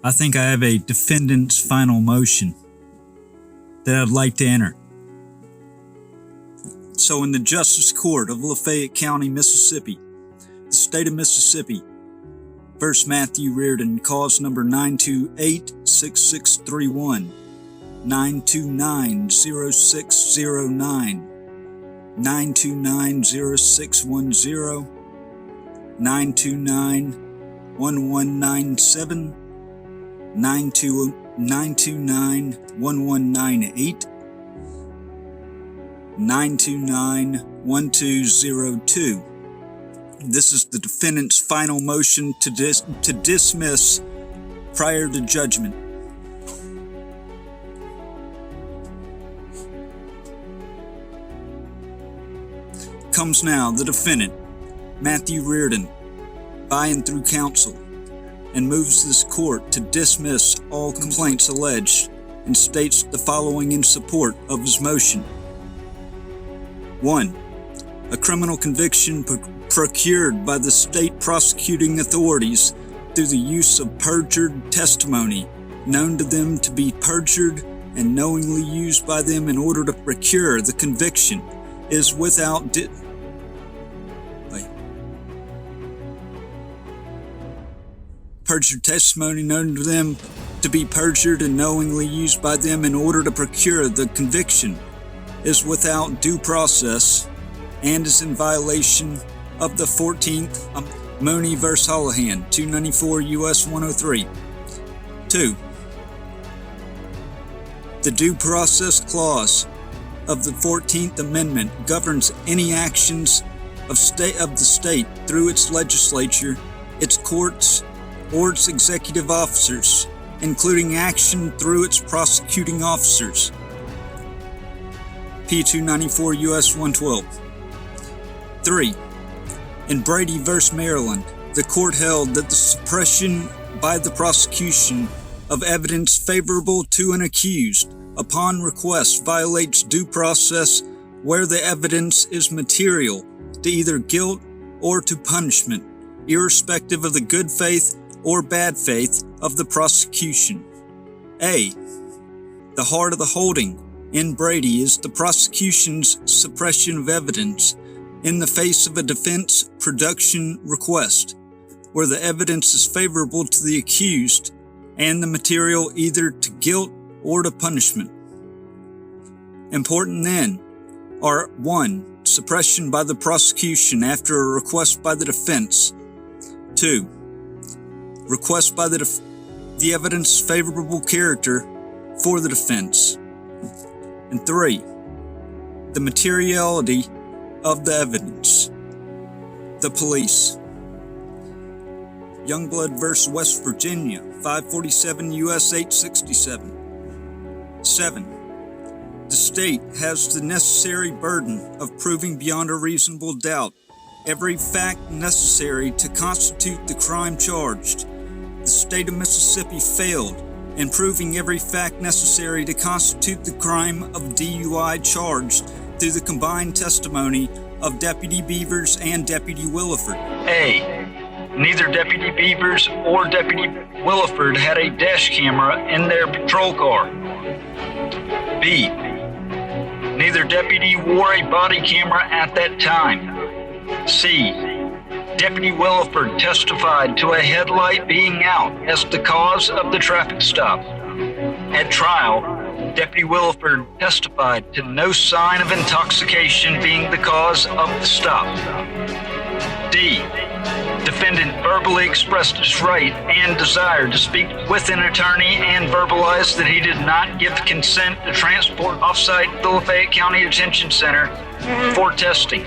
I think I have a defendant's final motion that I'd like to enter. So in the Justice Court of Lafayette County, Mississippi, the state of Mississippi, versus Matthew Reardon, cause number 928-6631, 929-0609, 929-0610, 929-1197, 929-1198, 929-1202. This is the defendant's final motion to dismiss prior to judgment. Comes now the defendant, Matthew Reardon, by and through counsel, and moves this court to dismiss all complaints alleged, and states the following in support of his motion. 1. A criminal conviction procured by the state prosecuting authorities through the use of perjured testimony, known to them to be perjured and knowingly used by them in order to procure the conviction, is without perjured testimony known to them to be perjured and knowingly used by them in order to procure the conviction is without due process and is in violation of the 14th Mooney v. Holohan, 294 U.S. 103. 2. The Due Process Clause of the 14th Amendment governs any actions of the state through its legislature, its courts, or its executive officers, including action through its prosecuting officers. P294 U.S. 112. 3. In Brady v. Maryland, the court held that the suppression by the prosecution of evidence favorable to an accused upon request violates due process where the evidence is material to either guilt or to punishment, irrespective of the good faith or bad faith of the prosecution. A. The heart of the holding in Brady is the prosecution's suppression of evidence in the face of a defense production request, where the evidence is favorable to the accused and the material either to guilt or to punishment. Important then are 1. Suppression by the prosecution after a request by the defense. 2. Request by the evidence favorable character for the defense. And 3. The materiality of the evidence. The police. Youngblood v. West Virginia, 547 U.S. 867. 7. The state has the necessary burden of proving beyond a reasonable doubt every fact necessary to constitute the crime charged. The state of Mississippi failed in proving every fact necessary to constitute the crime of DUI charged through the combined testimony of Deputy Beavers and Deputy Williford. A. Neither Deputy Beavers or Deputy Williford had a dash camera in their patrol car. B. Neither deputy wore a body camera at that time. C. Deputy Williford testified to a headlight being out as the cause of the traffic stop. At trial, Deputy Williford testified to no sign of intoxication being the cause of the stop. D. Defendant verbally expressed his right and desire to speak with an attorney and verbalized that he did not give consent to transport off-site the Lafayette County Detention Center for testing.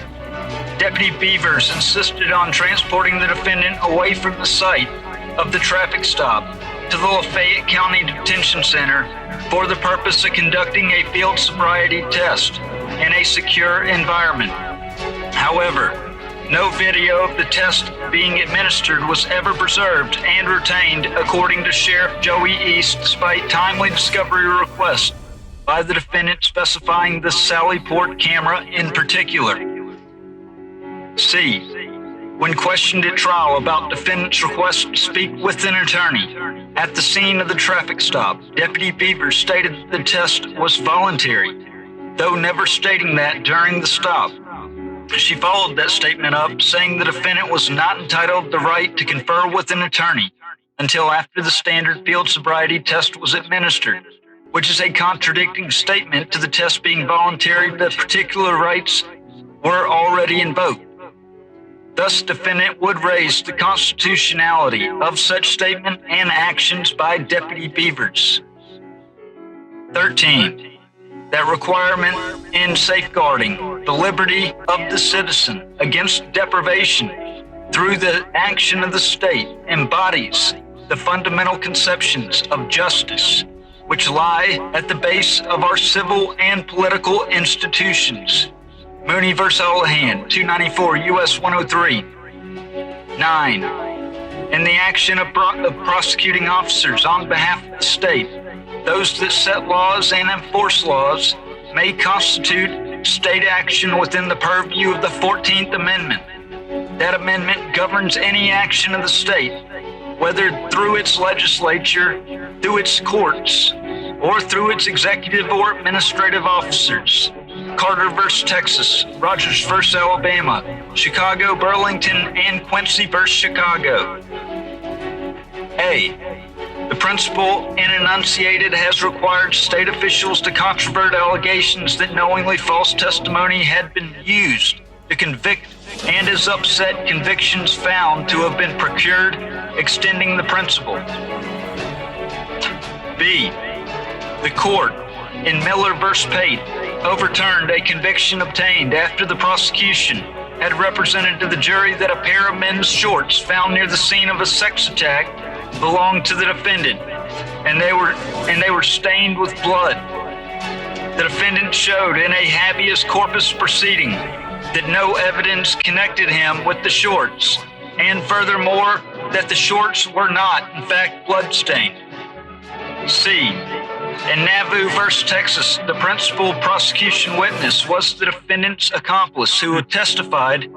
Deputy Beavers insisted on transporting the defendant away from the site of the traffic stop to the Lafayette County Detention Center for the purpose of conducting a field sobriety test in a secure environment. However, no video of the test being administered was ever preserved and retained, according to Sheriff Joey East, despite timely discovery requests by the defendant specifying the Sallyport camera in particular. C. When questioned at trial about defendant's request to speak with an attorney, At the scene of the traffic stop, Deputy Beavers stated that the test was voluntary, though never stating that during the stop. She followed that statement up, saying the defendant was not entitled the right to confer with an attorney until after the standard field sobriety test was administered, which is a contradicting statement to the test being voluntary. The particular rights were already invoked. Thus, defendant would raise the constitutionality of such statement and actions by Deputy Beavers. 13. That requirement in safeguarding the liberty of the citizen against deprivation through the action of the state embodies the fundamental conceptions of justice, which lie at the base of our civil and political institutions. Mooney v. Holohan, 294 U.S. 103. 9. In the action of prosecuting officers on behalf of the state, those that set laws and enforce laws may constitute state action within the purview of the 14th Amendment. That amendment governs any action of the state, whether through its legislature, through its courts, or through its executive or administrative officers. Carter v. Texas, Rogers v. Alabama, Chicago, Burlington, and Quincy v. Chicago. A. The principle enunciated has required state officials to controvert allegations that knowingly false testimony had been used to convict and has upset convictions found to have been procured, extending the principle. B. The court, in Miller v. Pate, overturned a conviction obtained after the prosecution had represented to the jury that a pair of men's shorts found near the scene of a sex attack belonged to the defendant, and they were stained with blood. The defendant showed in a habeas corpus proceeding that no evidence connected him with the shorts, and furthermore, that the shorts were not, in fact, bloodstained. C. In Nauvoo v. Texas, the principal prosecution witness was the defendant's accomplice who had testified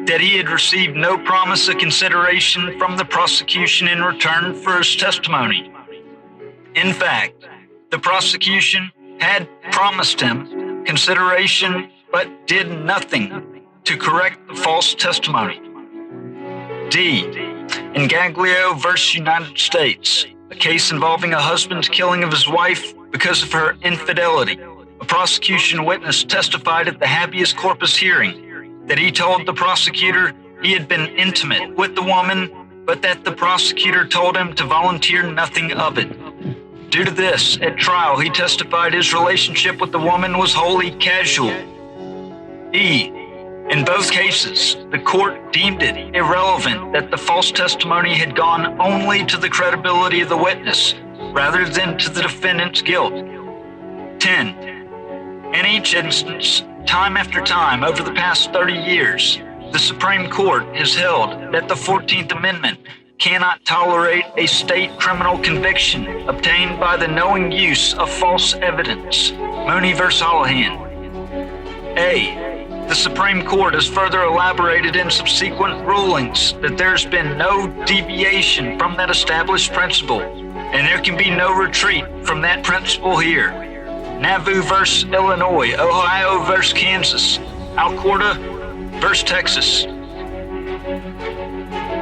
that he had received no promise of consideration from the prosecution in return for his testimony. In fact, the prosecution had promised him consideration but did nothing to correct the false testimony. D. In Gaglio v. United States, a case involving a husband's killing of his wife because of her infidelity, a prosecution witness testified at the habeas corpus hearing that he told the prosecutor he had been intimate with the woman, but that the prosecutor told him to volunteer nothing of it. Due to this, at trial, he testified his relationship with the woman was wholly casual. E. In both cases, the court deemed it irrelevant that the false testimony had gone only to the credibility of the witness, rather than to the defendant's guilt. 10. In each instance, time after time over the past 30 years, the Supreme Court has held that the 14th Amendment cannot tolerate a state criminal conviction obtained by the knowing use of false evidence. Mooney v. Holohan. A. The Supreme Court has further elaborated in subsequent rulings that there's been no deviation from that established principle, and there can be no retreat from that principle here. Nauvoo v. Illinois, Ohio v. Kansas, Alcorta v. Texas.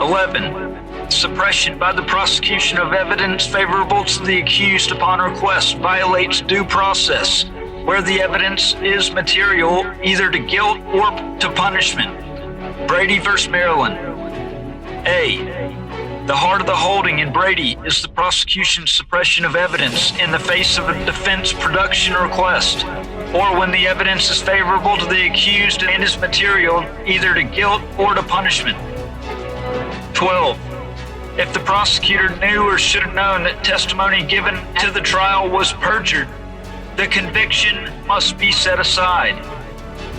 11. Suppression by the prosecution of evidence favorable to the accused upon request violates due process, where the evidence is material either to guilt or to punishment. Brady v. Maryland. A. The heart of the holding in Brady is the prosecution's suppression of evidence in the face of a defense production request, or when the evidence is favorable to the accused and is material either to guilt or to punishment. 12. If the prosecutor knew or should have known that testimony given to the trial was perjured, the conviction must be set aside.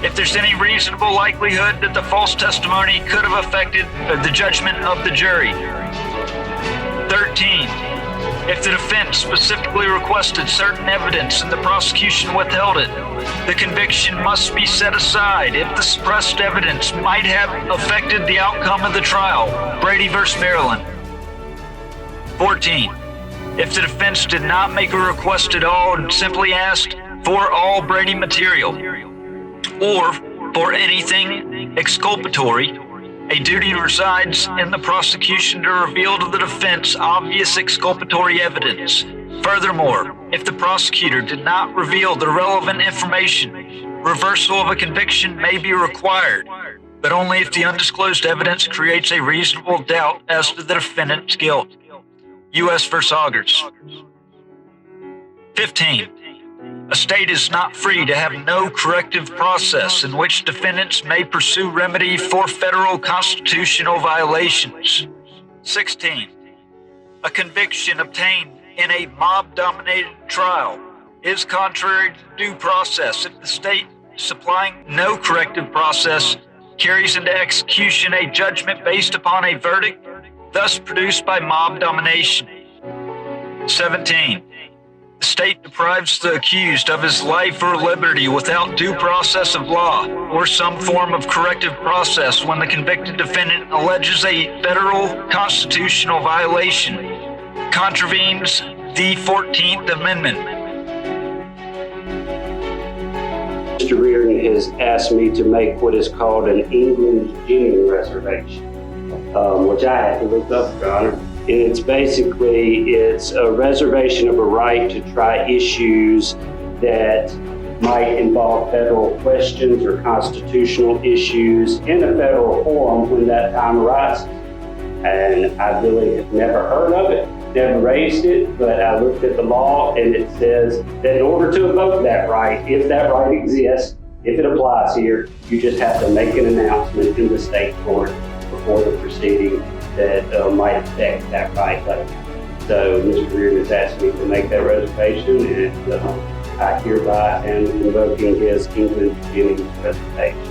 If there's any reasonable likelihood that the false testimony could have affected the judgment of the jury. 13. If the defense specifically requested certain evidence and the prosecution withheld it, the conviction must be set aside if the suppressed evidence might have affected the outcome of the trial. Brady v. Maryland. 14. If the defense did not make a request at all and simply asked for all Brady material or for anything exculpatory, a duty resides in the prosecution to reveal to the defense obvious exculpatory evidence. Furthermore, if the prosecutor did not reveal the relevant information, reversal of a conviction may be required, but only if the undisclosed evidence creates a reasonable doubt as to the defendant's guilt. U.S. v. Augers. 15. A state is not free to have no corrective process in which defendants may pursue remedy for federal constitutional violations. 16. A conviction obtained in a mob-dominated trial is contrary to due process if the state supplying no corrective process carries into execution a judgment based upon a verdict thus produced by mob domination. 17. The state deprives the accused of his life or liberty without due process of law or some form of corrective process when the convicted defendant alleges a federal constitutional violation, contravenes the 14th Amendment. Mr. Reardon has asked me to make what is called an England-Virginia reservation, which I had to look up, Your Honor. And it's a reservation of a right to try issues that might involve federal questions or constitutional issues in a federal forum when that time arises. And I really have never heard of it, never raised it, but I looked at the law and it says that in order to invoke that right, if that right exists, if it applies here, you just have to make an announcement in the state court before the proceeding that might affect that right. So Mr. Reardon has asked me to make that reservation, and I hereby am invoking his England-Virginia reservation.